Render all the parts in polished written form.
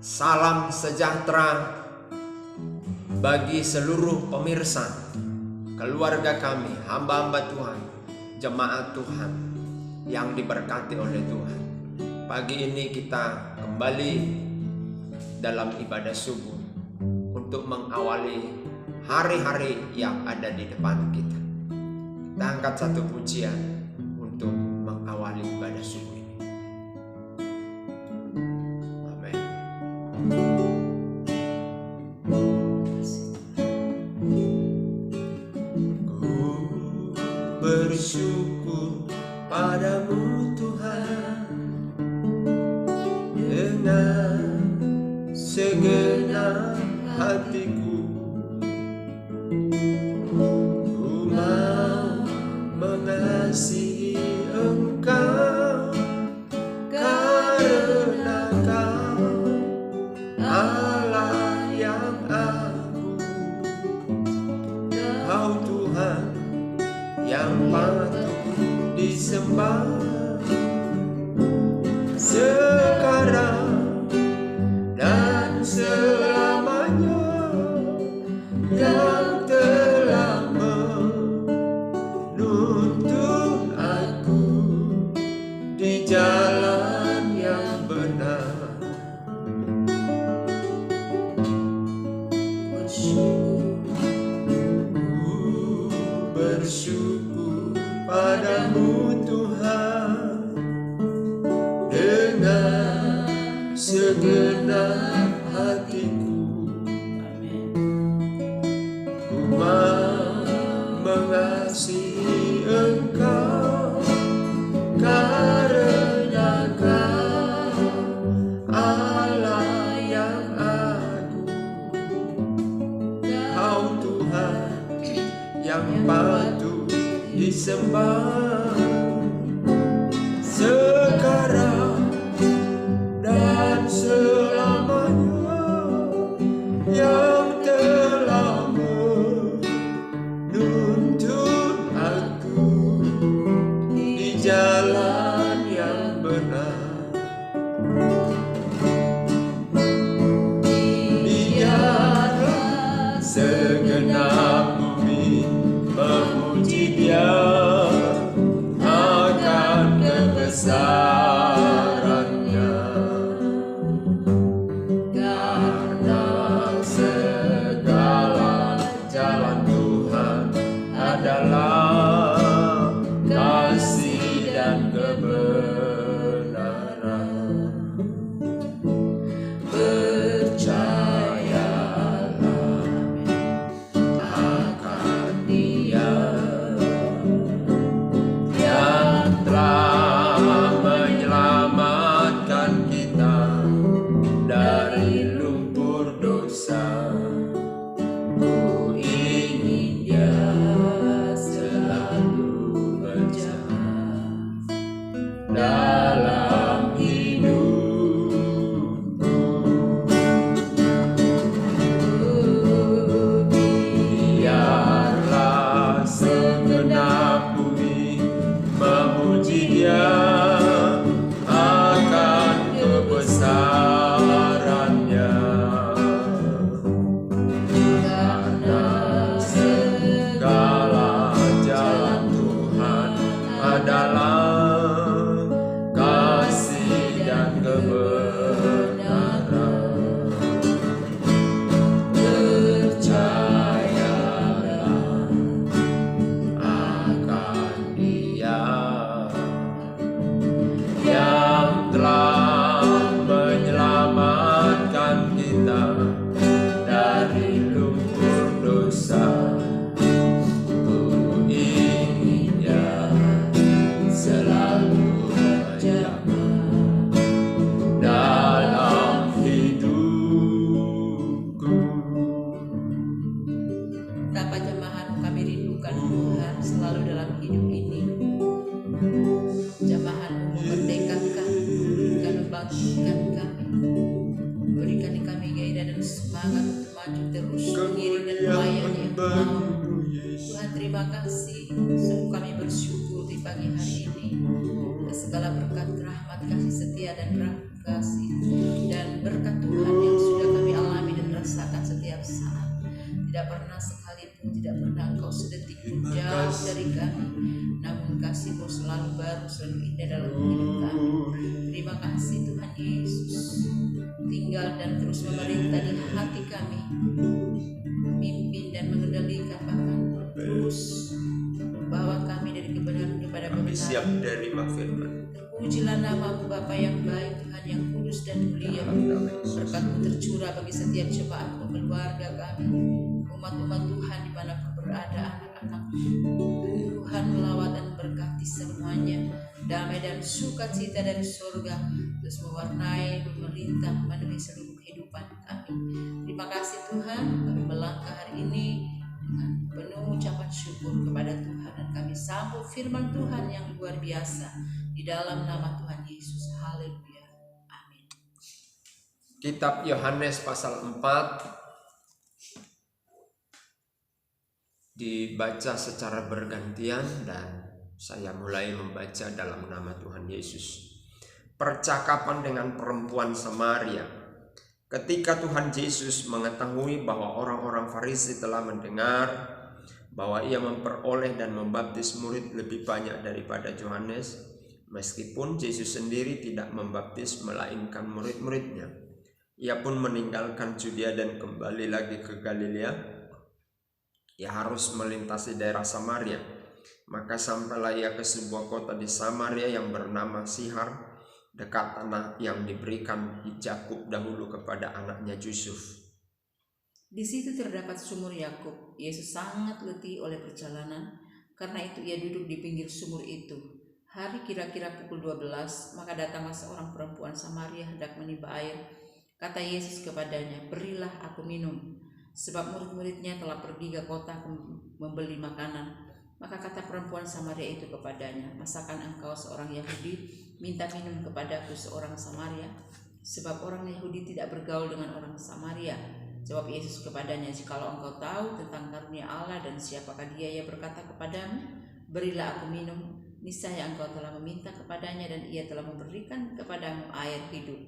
Salam sejahtera bagi seluruh pemirsa, keluarga kami, hamba-hamba Tuhan, jemaat Tuhan yang diberkati oleh Tuhan. Pagi ini kita kembali dalam ibadah subuh untuk mengawali hari-hari yang ada di depan kita. Kita angkat satu pujian untuk mengawali ibadah subuh ini. Amin. Ku bersyukur padamu Tuhan dengan segenap hatiku. Ku mau mengasihi Engkau karena Kau Allah yang agung. Kau Tuhan yang patut disembah sekarang dan selamanya, yang telah menuntun aku di jalan yang benar. Ku bersyukur padamu Tuhan dengan segenap hatiku. Ku mau mengasihi Engkau karena Kau Allah yang agung. Kau Tuhan yang patut disembah sekarang dan selamanya, yang telah menuntun aku di jalan yang benar. Biarlah segenap bumi memuji Dia akan kebesarannya, karena segala jalan Tuhan adalah kasih dan kebenaran. Percayalah akan Dia yang telah menyelamatkan kita dari lumpur dosa. Ku ingin Dia selalu berjalan dalam hidupku. Biarlah segenap bumi memuji Dia akan kebesarannya, karena segala jalan Tuhan adalah kasih dan kebenaran. Percayalah akan Dia yang telah menyelamatkan kita dari lumpur dosa. Ku ingin Dia selalu berjalan dalam hidupku. Betapa jemaat kami rindukan Tuhan selalu dalam hidup ini. Jemaat memerdekakan dan membangkitkan kami, berikan kami gairah dan semangat untuk maju terus mengiring dan melayani Engkau. Tuhan, terima kasih. Sungguh kami bersyukur di pagi hari ini atas segala berkat, rahmat, kasih setia dan kasih dan berkat Tuhan dari kami, namun kasih-Mu selalu baru, selalu indah dalam hidup kami. Terima kasih Tuhan Yesus, tinggal dan terus memerintah di hati kami, memimpin dan mengendalikan, bahkan terus membawa kami dari kebenaran kepada Kami kebenaran. siap menerima firman. Terpujilah nama-Mu Bapa yang baik, Tuhan yang kudus dan mulia. Berkat-Mu tercurah bagi setiap jemaat-Mu, keluarga kami, umat-umat Tuhan dimanapun berada, anak-anak Tuhan melawat dan berkati semuanya. Damai dan sukacita dari surga terus mewarnai, memerintah, memenuhi seluruh kehidupan kami. Terima kasih Tuhan, kami melangkah hari ini dengan penuh ucapan syukur kepada Tuhan, dan kami sambut firman Tuhan yang luar biasa di dalam nama Tuhan Yesus. Haleluya. Amin. Kitab Yohanes pasal 4 dibaca secara bergantian dan saya mulai membaca dalam nama Tuhan Yesus. Percakapan dengan perempuan Samaria. Ketika Tuhan Yesus mengetahui bahwa orang-orang Farisi telah mendengar bahwa ia memperoleh dan membaptis murid lebih banyak daripada Yohanes, meskipun Yesus sendiri tidak membaptis melainkan murid-muridnya, ia pun meninggalkan Judea dan kembali lagi ke Galilea. Ia harus melintasi daerah Samaria. Maka sampailah ia ke sebuah kota di Samaria yang bernama Sihar, dekat tanah yang diberikan Yakub dahulu kepada anaknya Yusuf. Di situ terdapat sumur Yakub. Yesus sangat letih oleh perjalanan, karena itu ia duduk di pinggir sumur itu. Hari kira-kira pukul 12, maka datanglah seorang perempuan Samaria hendak menimba air. Kata Yesus kepadanya, "Berilah aku minum." Sebab murid-muridnya telah pergi ke kota membeli makanan. Maka kata perempuan Samaria itu kepadanya, "Masakan engkau seorang Yahudi minta minum kepadaku seorang Samaria? Sebab orang Yahudi tidak bergaul dengan orang Samaria." Jawab Yesus kepadanya, "Jikalau engkau tahu tentang karunia Allah dan siapakah dia yang berkata kepadamu, 'Berilah aku minum,' niscaya engkau telah meminta kepadanya dan ia telah memberikan kepadamu air hidup."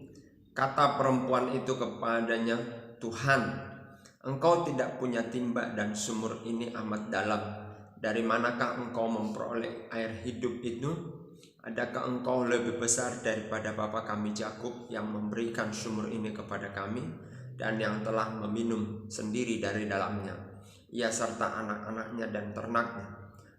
Kata perempuan itu kepadanya, "Tuhan, engkau tidak punya timba dan sumur ini amat dalam. Dari manakah engkau memperoleh air hidup itu? Adakah engkau lebih besar daripada bapa kami Yakub yang memberikan sumur ini kepada kami dan yang telah meminum sendiri dari dalamnya, ia serta anak-anaknya dan ternaknya?"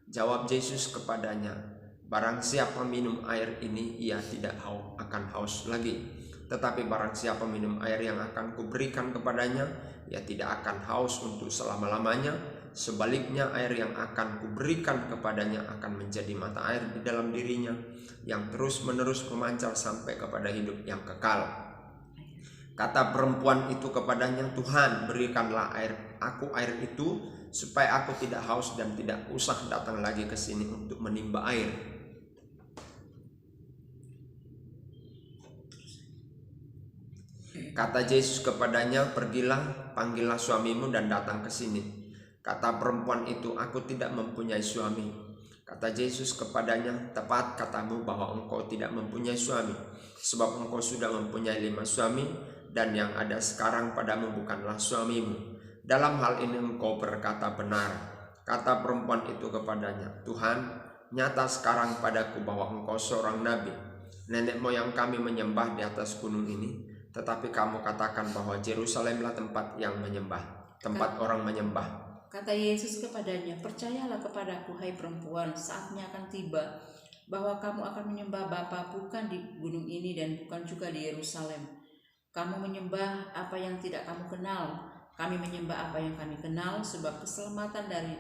Jawab Yesus kepadanya, "Barang siapa minum air ini, ia tidak akan haus lagi. Tetapi barang siapa minum air yang akan kuberikan kepadanya, ia tidak akan haus untuk selama-lamanya. Sebaliknya, air yang akan kuberikan kepadanya akan menjadi mata air di dalam dirinya, yang terus-menerus memancar sampai kepada hidup yang kekal." Kata perempuan itu kepadanya, "Tuhan, berikanlah aku air itu, supaya aku tidak haus dan tidak usah datang lagi ke sini untuk menimba air." Kata Yesus kepadanya, "Pergilah, panggillah suamimu dan datang ke sini." Kata perempuan itu, "Aku tidak mempunyai suami." Kata Yesus kepadanya, "Tepat katamu bahwa engkau tidak mempunyai suami, sebab engkau sudah mempunyai 5 suami, dan yang ada sekarang padamu bukanlah suamimu. Dalam hal ini engkau berkata benar." Kata perempuan itu kepadanya, "Tuhan, nyata sekarang padaku bahwa engkau seorang nabi. Nenek moyang kami menyembah di atas gunung ini, tetapi kamu katakan bahwa Yerusalemlah tempat orang menyembah." Kata Yesus kepadanya, "Percayalah kepadaku, hai perempuan, saatnya akan tiba bahwa kamu akan menyembah Bapa bukan di gunung ini dan bukan juga di Yerusalem. Kamu menyembah apa yang tidak kamu kenal, kami menyembah apa yang kami kenal, sebab keselamatan dari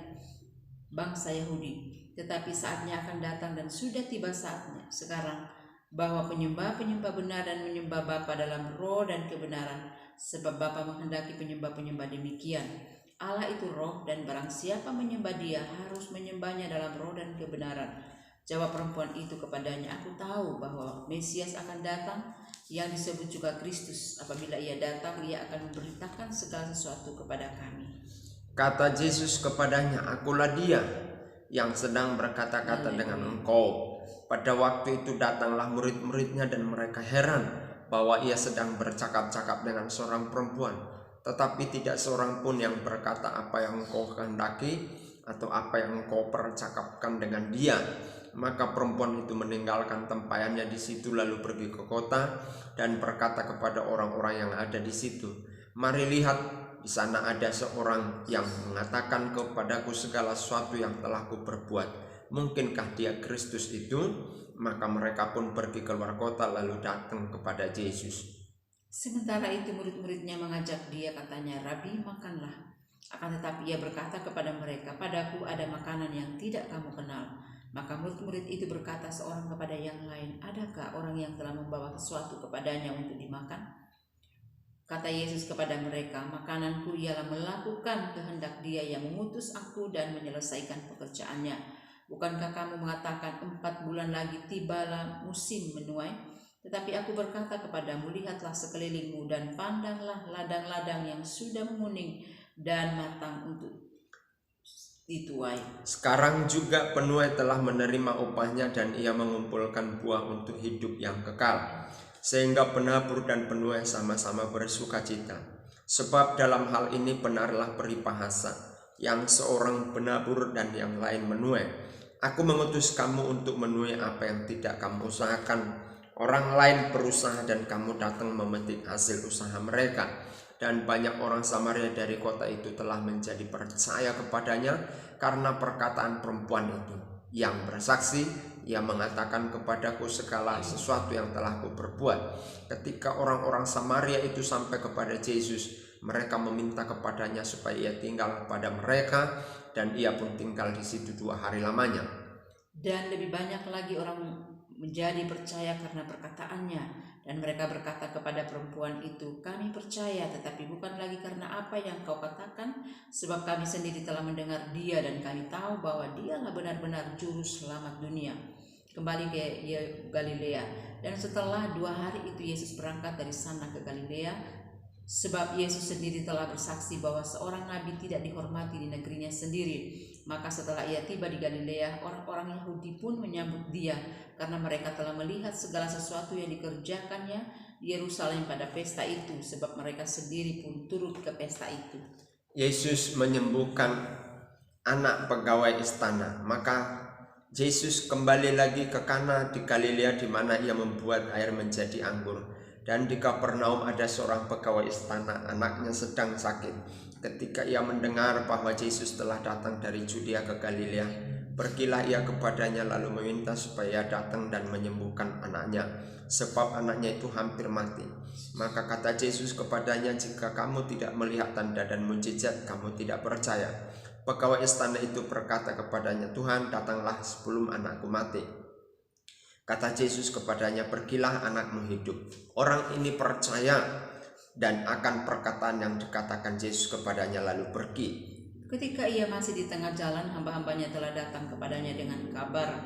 bangsa Yahudi. Tetapi saatnya akan datang dan sudah tiba saatnya sekarang, bahwa penyembah-penyembah benar dan menyembah Bapa dalam roh dan kebenaran, sebab Bapa menghendaki penyembah-penyembah demikian. Allah itu roh, dan barang siapa menyembah Dia harus menyembahnya dalam roh dan kebenaran." Jawab perempuan itu kepadanya, "Aku tahu bahwa Mesias akan datang, yang disebut juga Kristus. Apabila ia datang, ia akan memberitakan segala sesuatu kepada kami." Kata Yesus kepadanya, "Akulah Dia yang sedang berkata-kata dengan engkau." Pada waktu itu datanglah murid-muridnya dan mereka heran bahwa ia sedang bercakap-cakap dengan seorang perempuan. Tetapi tidak seorang pun yang berkata, "Apa yang engkau kehendaki?" atau apa yang engkau percakapkan dengan dia. Maka perempuan itu meninggalkan tempayannya di situ lalu pergi ke kota dan berkata kepada orang-orang yang ada di situ, "Mari lihat, di sana ada seorang yang mengatakan kepadaku segala sesuatu yang telah kuperbuat. Mungkinkah dia Kristus itu?" Maka mereka pun pergi keluar kota lalu datang kepada Yesus. Sementara itu murid-muridnya mengajak dia, katanya, "Rabi, makanlah." Akan tetapi ia berkata kepada mereka, "Padaku ada makanan yang tidak kamu kenal." Maka murid-murid itu berkata seorang kepada yang lain, "Adakah orang yang telah membawa sesuatu kepadanya untuk dimakan?" Kata Yesus kepada mereka, "Makananku ialah melakukan kehendak Dia yang mengutus aku dan menyelesaikan pekerjaannya. Bukankah kamu mengatakan 4 bulan lagi tibalah musim menuai? Tetapi aku berkata kepadamu, lihatlah sekelilingmu dan pandanglah ladang-ladang yang sudah menguning dan matang untuk dituai. Sekarang juga penuai telah menerima upahnya dan ia mengumpulkan buah untuk hidup yang kekal. Sehingga penabur dan penuai sama-sama bersukacita. Sebab dalam hal ini benarlah peribahasa, yang seorang penabur dan yang lain menuai. Aku mengutus kamu untuk menuai apa yang tidak kamu usahakan. Orang lain berusaha dan kamu datang memetik hasil usaha mereka. Dan banyak orang Samaria dari kota itu telah menjadi percaya kepadanya karena perkataan perempuan itu. Yang bersaksi, ia mengatakan kepadaku segala sesuatu yang telah kuperbuat. Ketika orang-orang Samaria itu sampai kepada Yesus, mereka meminta kepadanya supaya ia tinggal kepada mereka, dan ia pun tinggal di situ 2 hari lamanya. Dan lebih banyak lagi orang menjadi percaya karena perkataannya. Dan mereka berkata kepada perempuan itu, "Kami percaya, tetapi bukan lagi karena apa yang kau katakan, sebab kami sendiri telah mendengar Dia dan kami tahu bahwa Dialah benar-benar juru selamat dunia." Kembali ke Galilea. Dan setelah 2 hari itu Yesus berangkat dari sana ke Galilea, sebab Yesus sendiri telah bersaksi bahwa seorang nabi tidak dihormati di negerinya sendiri. Maka setelah ia tiba di Galilea, orang-orang Yahudi pun menyambut dia, karena mereka telah melihat segala sesuatu yang dikerjakannya di Yerusalem pada pesta itu, sebab mereka sendiri pun turut ke pesta itu. Yesus menyembuhkan anak pegawai istana. Maka Yesus kembali lagi ke Kana di Galilea, di mana ia membuat air menjadi anggur. Dan di Kapernaum ada seorang pegawai istana, anaknya sedang sakit. Ketika ia mendengar bahwa Yesus telah datang dari Judea ke Galilea, pergilah ia kepadanya lalu meminta supaya datang dan menyembuhkan anaknya, sebab anaknya itu hampir mati. Maka kata Yesus kepadanya, "Jika kamu tidak melihat tanda dan mukjizat, kamu tidak percaya." Pegawai istana itu berkata kepadanya, "Tuhan, datanglah sebelum anakku mati." Kata Yesus kepadanya, "Pergilah, anakmu hidup." Orang ini percaya dan akan perkataan yang dikatakan Yesus kepadanya lalu pergi. Ketika ia masih di tengah jalan, hamba-hambanya telah datang kepadanya dengan kabar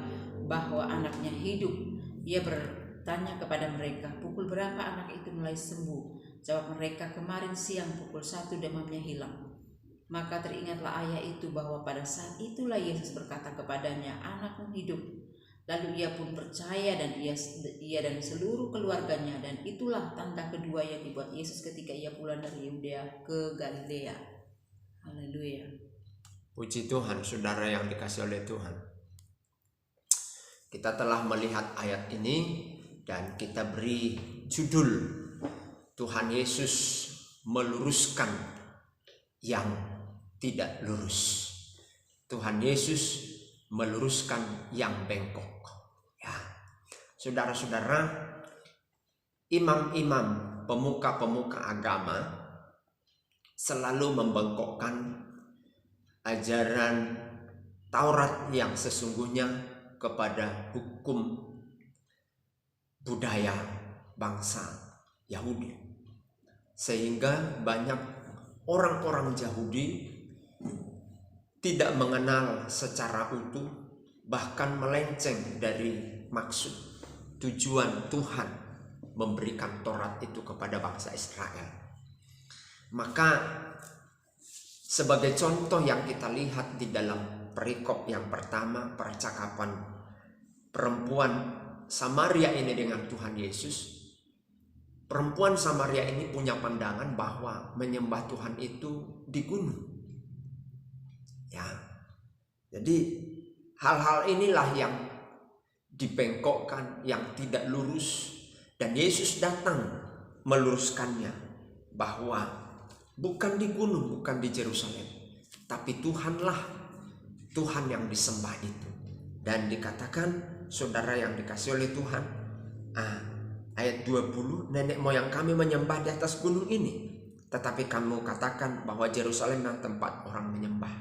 bahwa anaknya hidup. Ia bertanya kepada mereka, "Pukul berapa anak itu mulai sembuh?" Jawab mereka, "Kemarin siang pukul 1 demamnya hilang." Maka teringatlah ayah itu bahwa pada saat itulah Yesus berkata kepadanya, "Anakmu hidup." Lalu ia pun percaya dan ia dan seluruh keluarganya, dan itulah tanda kedua yang dibuat Yesus ketika ia pulang dari Yudea ke Galilea. Haleluya. Puji Tuhan, saudara yang dikasihi oleh Tuhan. Kita telah melihat ayat ini dan kita beri judul, Tuhan Yesus meluruskan yang tidak lurus. Tuhan Yesus meluruskan yang bengkok. Ya, saudara-saudara, imam-imam, pemuka-pemuka agama selalu membengkokkan ajaran Taurat yang sesungguhnya kepada hukum budaya bangsa Yahudi, sehingga banyak orang-orang Yahudi tidak mengenal secara utuh, bahkan melenceng dari maksud tujuan Tuhan memberikan Taurat itu kepada bangsa Israel. Maka sebagai contoh yang kita lihat di dalam perikop yang pertama, percakapan perempuan Samaria ini dengan Tuhan Yesus, perempuan Samaria ini punya pandangan bahwa menyembah Tuhan itu di gunung. Ya, Jadi hal-hal inilah yang dibengkokkan, yang tidak lurus, dan Yesus datang meluruskannya, bahwa bukan di gunung, bukan di Yerusalem, tapi Tuhanlah Tuhan yang disembah itu. Dan dikatakan, saudara yang dikasih oleh Tuhan, ayat 20, nenek moyang kami menyembah di atas gunung ini, tetapi kamu katakan bahwa Yerusalem adalah tempat orang menyembah.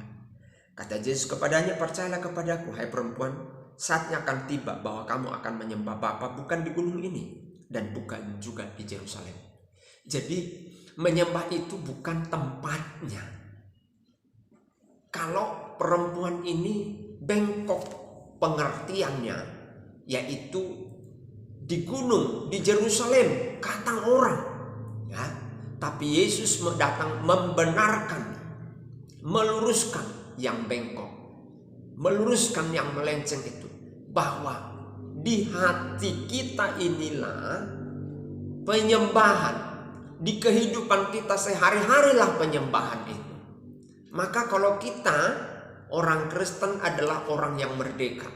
Kata Yesus kepadanya, percayalah kepadaku, hai perempuan, saatnya akan tiba bahwa kamu akan menyembah Bapa bukan di gunung ini, dan bukan juga di Yerusalem. Jadi menyembah itu bukan tempatnya. Kalau perempuan ini bengkok pengertiannya, yaitu di gunung, di Yerusalem, kata orang, ya. Tapi Yesus datang membenarkan, meluruskan yang bengkok, meluruskan yang melenceng itu, bahwa di hati kita inilah penyembahan, di kehidupan kita sehari-hari lah penyembahan itu. Maka kalau kita orang Kristen adalah orang yang merdeka,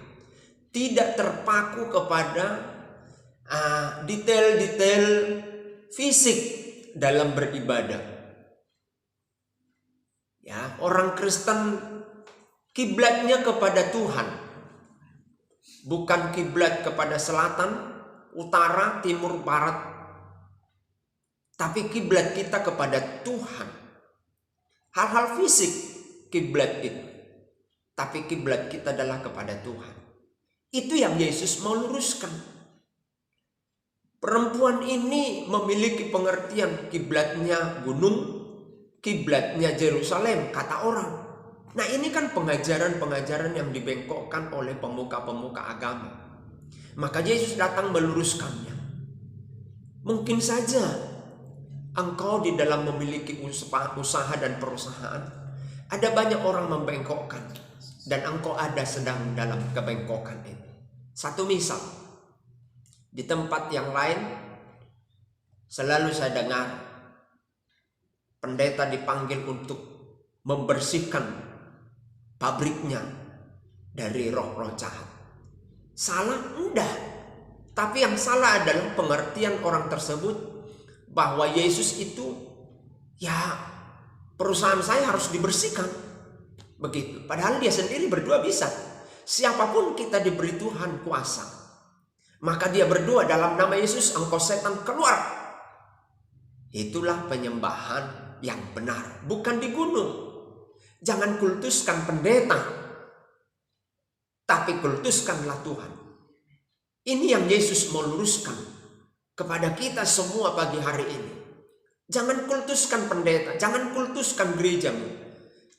tidak terpaku kepada detail-detail fisik dalam beribadah. Ya, orang Kristen kiblatnya kepada Tuhan, bukan kiblat kepada selatan, utara, timur, barat, tapi kiblat kita kepada Tuhan. Hal-hal fisik kiblat itu, tapi kiblat kita adalah kepada Tuhan. Itu yang Yesus mau luruskan. Perempuan ini memiliki pengertian kiblatnya gunung, kiblatnya Yerusalem, kata orang. Nah, ini kan pengajaran-pengajaran yang dibengkokkan oleh pemuka-pemuka agama. Maka Yesus datang meluruskannya. Mungkin saja engkau di dalam memiliki usaha dan perusahaan, ada banyak orang membengkokkan, dan engkau ada sedang dalam kebengkokan itu. Satu misal, di tempat yang lain selalu saya dengar pendeta dipanggil untuk membersihkan pabriknya dari roh-roh jahat. Salah? Enggak. Tapi yang salah adalah pengertian orang tersebut bahwa Yesus itu, ya, perusahaan saya harus dibersihkan. Begitu. Padahal dia sendiri berdua bisa. Siapapun kita diberi Tuhan kuasa, maka dia berdoa dalam nama Yesus, engkau setan keluar. Itulah penyembahan yang benar, bukan di gunung. Jangan kultuskan pendeta, tapi kultuskanlah Tuhan. Ini yang Yesus mau luruskan kepada kita semua pagi hari ini. Jangan kultuskan pendeta, jangan kultuskan gerejamu,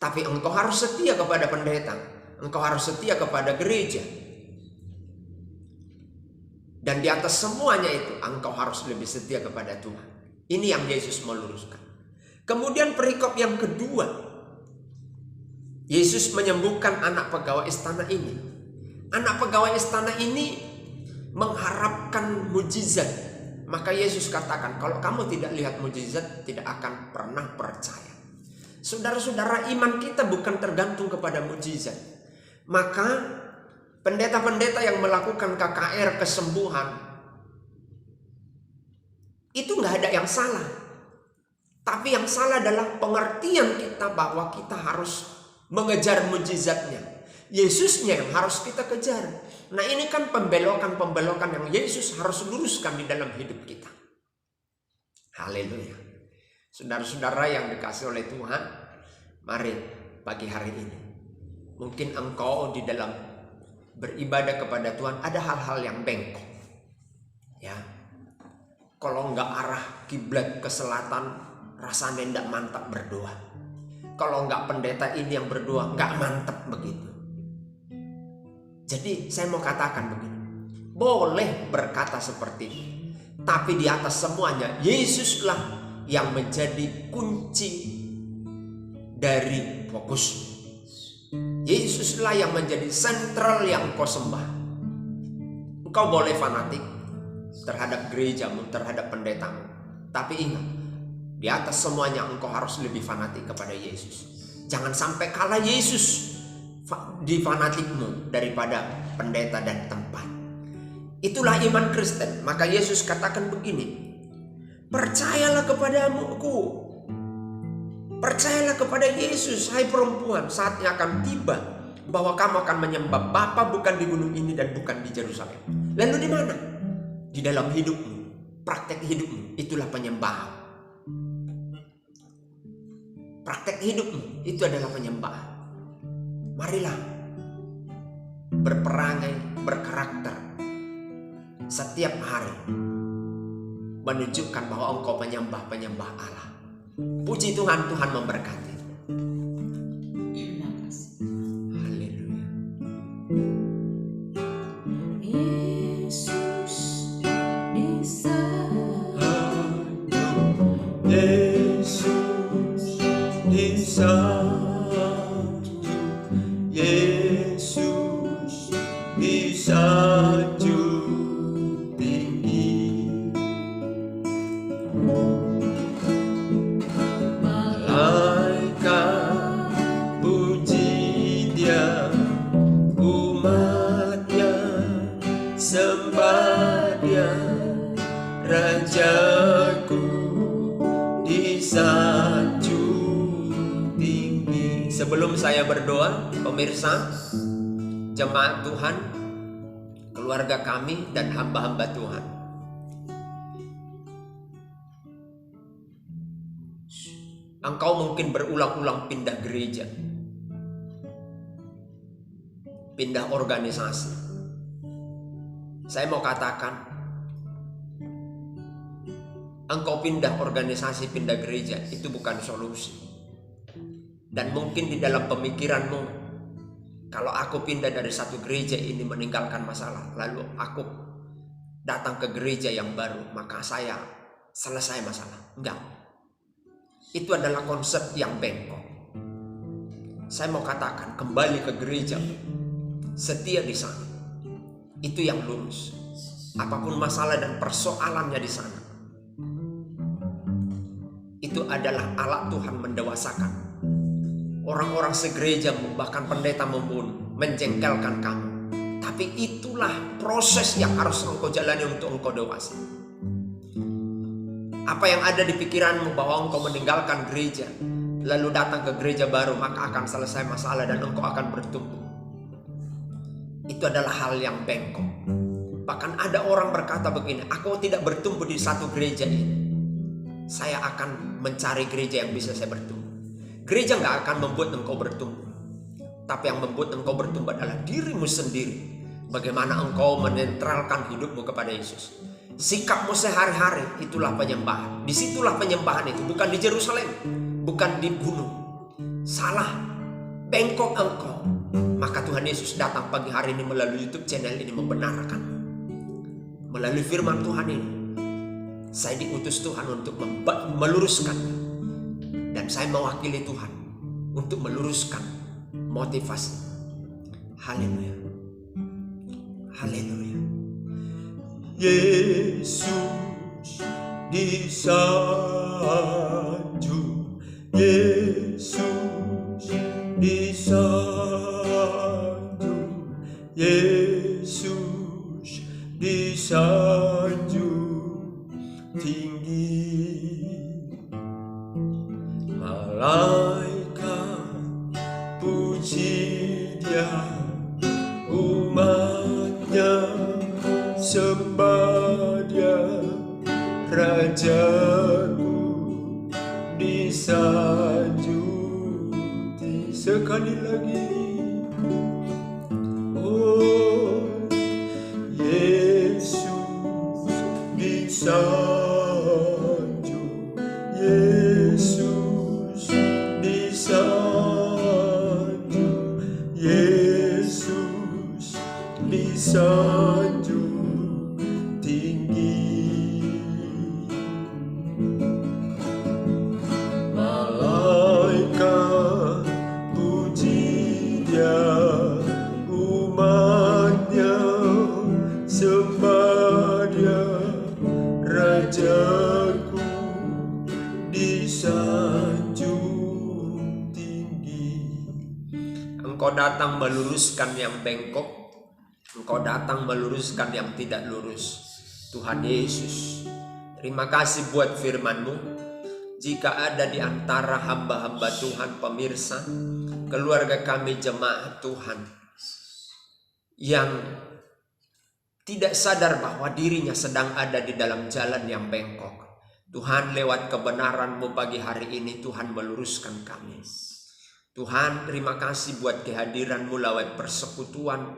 tapi engkau harus setia kepada pendeta, engkau harus setia kepada gereja. Dan di atas semuanya itu, engkau harus lebih setia kepada Tuhan. Ini yang Yesus meluruskan. Kemudian perikop yang kedua, Yesus menyembuhkan anak pegawai istana ini. Anak pegawai istana ini mengharapkan mujizat. Maka Yesus katakan, kalau kamu tidak lihat mujizat, tidak akan pernah percaya. Saudara-saudara, iman kita bukan tergantung kepada mujizat. Maka pendeta-pendeta yang melakukan KKR kesembuhan, itu nggak ada yang salah. Tapi yang salah adalah pengertian kita bahwa kita harus mengejar mujizatnya. Yesusnya yang harus kita kejar. Nah, ini kan pembelokan-pembelokan yang Yesus harus luruskan di dalam hidup kita. Haleluya. Saudara-saudara yang dikasih oleh Tuhan, mari pagi hari ini, mungkin engkau di dalam beribadah kepada Tuhan ada hal-hal yang bengkok, ya. Kalau nggak arah kiblat ke selatan, rasanya nggak mantap berdoa. Kalau nggak pendeta ini yang berdoa, nggak mantap begitu. Jadi saya mau katakan begini, boleh berkata seperti ini, tapi di atas semuanya Yesuslah yang menjadi kunci dari fokus. Yesuslah yang menjadi sentral yang kau sembah. Engkau boleh fanatik terhadap gerejamu, terhadap pendetamu, tapi ingat, di atas semuanya engkau harus lebih fanatik kepada Yesus. Jangan sampai kalah Yesus, di fanatikmu daripada pendeta dan tempat. Itulah iman Kristen. Maka Yesus katakan begini, percayalah kepadaku, percayalah kepada Yesus, hai perempuan, saatnya akan tiba bahwa kamu akan menyembah Bapa bukan di gunung ini dan bukan di Yerusalem. Lalu di mana? Di dalam hidupmu, praktek hidupmu, itulah penyembahan. Praktek hidupmu itu adalah penyembahan. Marilah berperangai, berkarakter setiap hari, menunjukkan bahwa engkau penyembah Allah. Puji Tuhan, Tuhan memberkati. Terima kasih. Haleluya. Yesus di sana. Yesus di sana. Yesus di sanjung tinggi. Malaikat puji Dia, umatnya sembah Dia, Rajaku di sanjung tinggi. Sebelum saya berdoa, pemirsa, jemaat Tuhan, keluarga kami dan hamba-hamba Tuhan, engkau mungkin berulang-ulang pindah gereja, pindah organisasi. Saya mau katakan, engkau pindah organisasi, pindah gereja, itu bukan solusi. Dan mungkin di dalam pemikiranmu, kalau aku pindah dari satu gereja ini meninggalkan masalah, lalu aku datang ke gereja yang baru, maka saya selesai masalah. Enggak. Itu adalah konsep yang bengkok. Saya mau katakan, kembali ke gereja, setia di sana. Itu yang lurus. Apapun masalah dan persoalannya di sana, itu adalah alat Tuhan mendewasakan. Orang-orang segerejamu, bahkan pendeta membunuh, menjengkelkan kamu. Tapi itulah proses yang harus engkau jalani untuk engkau dewasa. Apa yang ada di pikiranmu bahwa engkau meninggalkan gereja, lalu datang ke gereja baru, maka akan selesai masalah dan engkau akan bertumbuh. Itu adalah hal yang bengkok. Bahkan ada orang berkata begini, aku tidak bertumbuh di satu gereja ini, saya akan mencari gereja yang bisa saya bertumbuh. Gereja gak akan membuat engkau bertumbuh, tapi yang membuat engkau bertumbuh adalah dirimu sendiri. Bagaimana engkau menetralkan hidupmu kepada Yesus. Sikapmu sehari-hari, itulah penyembahan. Disitulah penyembahan itu, bukan di Yerusalem, bukan di gunung. Salah, bengkok engkau. Maka Tuhan Yesus datang pagi hari ini melalui YouTube channel ini membenarkan. Melalui firman Tuhan ini, saya diutus Tuhan untuk meluruskan. Dan saya mewakili Tuhan untuk meluruskan motivasi. Haleluya. Haleluya. Yesus di sanjung, Yesus di sanjung, Yesus di sanjung tinggi. Malaikat puji Dia, umatnya sembah Dia, Rajaku di sanjung tinggi. Sekali lagi, oh Yesus di sanjung, Yesus di sanjung, Yesus di sanjung tinggi. Malaikat puji Dia, umatnya sembah Dia, Rajaku di sanjung tinggi. Engkau Engkau datang meluruskan yang bengkok, Engkau datang meluruskan yang tidak lurus. Tuhan Yesus, terima kasih buat firman-Mu. Jika ada di antara hamba-hamba Tuhan, pemirsa, keluarga kami, jemaat Tuhan, yang tidak sadar bahwa dirinya sedang ada di dalam jalan yang bengkok, Tuhan, lewat kebenaran-Mu pagi hari ini, Tuhan meluruskan kami. Tuhan, terima kasih buat kehadiran-Mu lewat persekutuan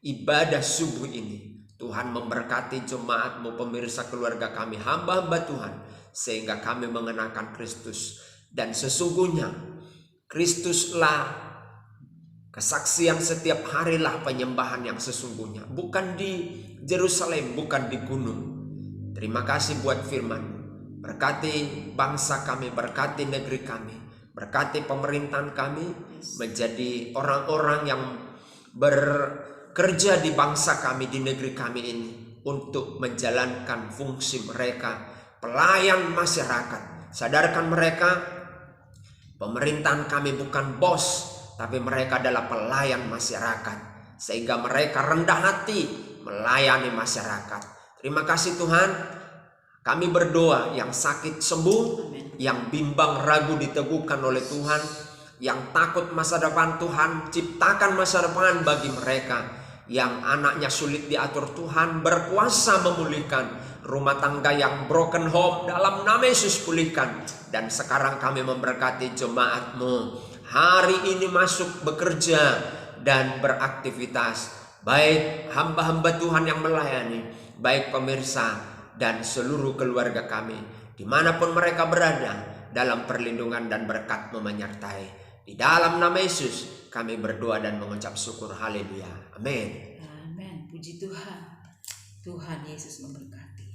ibadah subuh ini. Tuhan memberkati jemaat-Mu, pemirsa, keluarga kami, hamba-hamba Tuhan, sehingga kami mengenakan Kristus. Dan sesungguhnya Kristuslah kesaksian setiap harilah penyembahan yang sesungguhnya. Bukan di Yerusalem, bukan di gunung. Terima kasih buat firman. Berkati bangsa kami, berkati negeri kami, berkati pemerintahan kami, menjadi orang-orang yang bekerja di bangsa kami, di negeri kami ini, untuk menjalankan fungsi mereka, pelayan masyarakat. Sadarkan mereka, pemerintahan kami bukan bos, tapi mereka adalah pelayan masyarakat, sehingga mereka rendah hati melayani masyarakat. Terima kasih Tuhan. Kami berdoa yang sakit sembuh, yang bimbang ragu diteguhkan oleh Tuhan, yang takut masa depan, Tuhan ciptakan masa depan bagi mereka, yang anaknya sulit diatur, Tuhan berkuasa memulihkan rumah tangga yang broken home, dalam nama Yesus pulihkan. Dan sekarang kami memberkati jemaat-Mu hari ini masuk bekerja dan beraktivitas, baik hamba-hamba Tuhan yang melayani, baik pemirsa dan seluruh keluarga kami, dimanapun mereka berada, dalam perlindungan dan berkat-Mu menyertai. Di dalam nama Yesus kami berdoa dan mengucap syukur. Haleluya. Amin. Amin. Puji Tuhan. Tuhan Yesus memberkati.